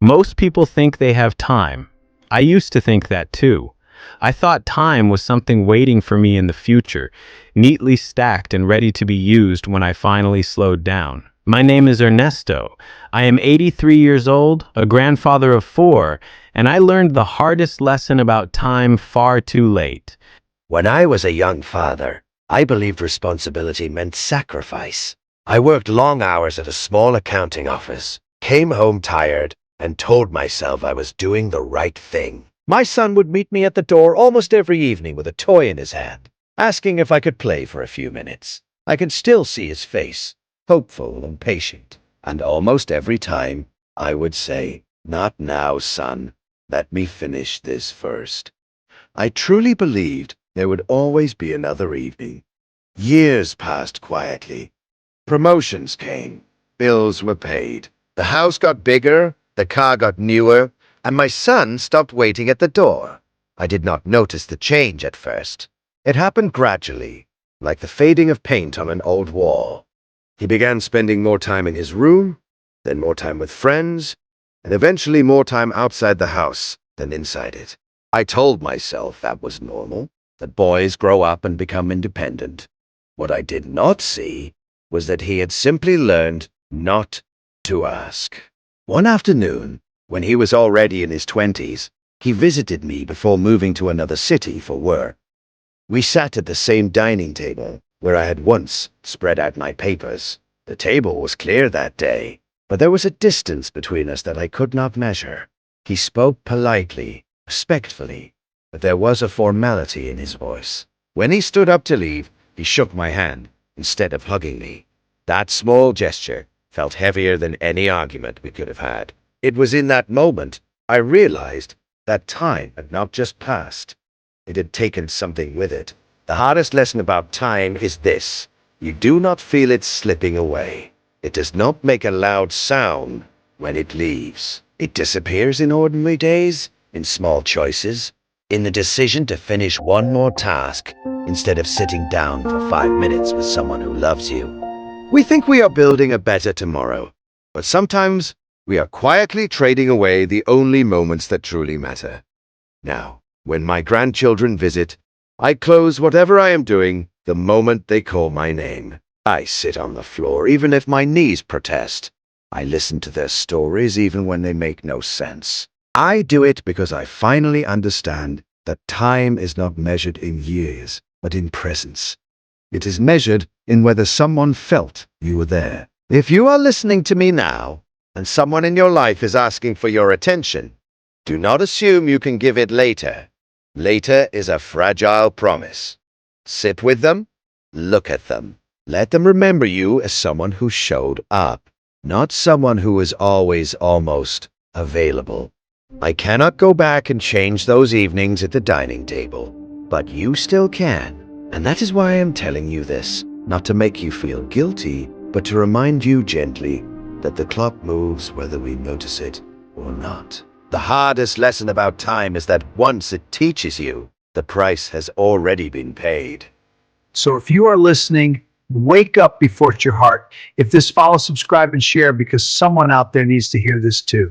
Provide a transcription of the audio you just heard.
Most people think they have time. I used to think that too. I thought time was something waiting for me in the future, neatly stacked and ready to be used when I finally slowed down. My name is Ernesto. I am 83 years old, a grandfather of four, and I learned the hardest lesson about time far too late. When I was a young father, I believed responsibility meant sacrifice. I worked long hours at a small accounting office, came home tired, and told myself I was doing the right thing. My son would meet me at the door almost every evening with a toy in his hand, asking if I could play for a few minutes. I can still see his face, hopeful and patient. And almost every time, I would say, "Not now, son. Let me finish this first." I truly believed there would always be another evening. Years passed quietly. Promotions came. Bills were paid. The house got bigger, the car got newer, and my son stopped waiting at the door. I did not notice the change at first. It happened gradually, like the fading of paint on an old wall. He began spending more time in his room, then more time with friends, and eventually more time outside the house than inside it. I told myself that was normal, that boys grow up and become independent. What I did not see was that he had simply learned not to ask. One afternoon, when he was already in his 20s, he visited me before moving to another city for work. We sat at the same dining table where I had once spread out my papers. The table was clear that day, but there was a distance between us that I could not measure. He spoke politely, respectfully, but there was a formality in his voice. When he stood up to leave, he shook my hand instead of hugging me. That small gesture felt heavier than any argument we could have had. It was in that moment I realized that time had not just passed. It had taken something with it. The hardest lesson about time is this: you do not feel it slipping away. It does not make a loud sound when it leaves. It disappears in ordinary days, in small choices, in the decision to finish one more task instead of sitting down for 5 minutes with someone who loves you. We think we are building a better tomorrow, but sometimes we are quietly trading away the only moments that truly matter. Now, when my grandchildren visit, I close whatever I am doing the moment they call my name. I sit on the floor even if my knees protest. I listen to their stories even when they make no sense. I do it because I finally understand that time is not measured in years, but in presence. It is measured in whether someone felt you were there. If you are listening to me now, and someone in your life is asking for your attention, do not assume you can give it later. Later is a fragile promise. Sit with them, look at them. Let them remember you as someone who showed up, not someone who is always almost available. I cannot go back and change those evenings at the dining table, but you still can. And that is why I am telling you this, not to make you feel guilty, but to remind you gently that the clock moves whether we notice it or not. The hardest lesson about time is that once it teaches you, the price has already been paid. So if you are listening, wake up before it's your heart. If this, follow, subscribe, and share because someone out there needs to hear this too.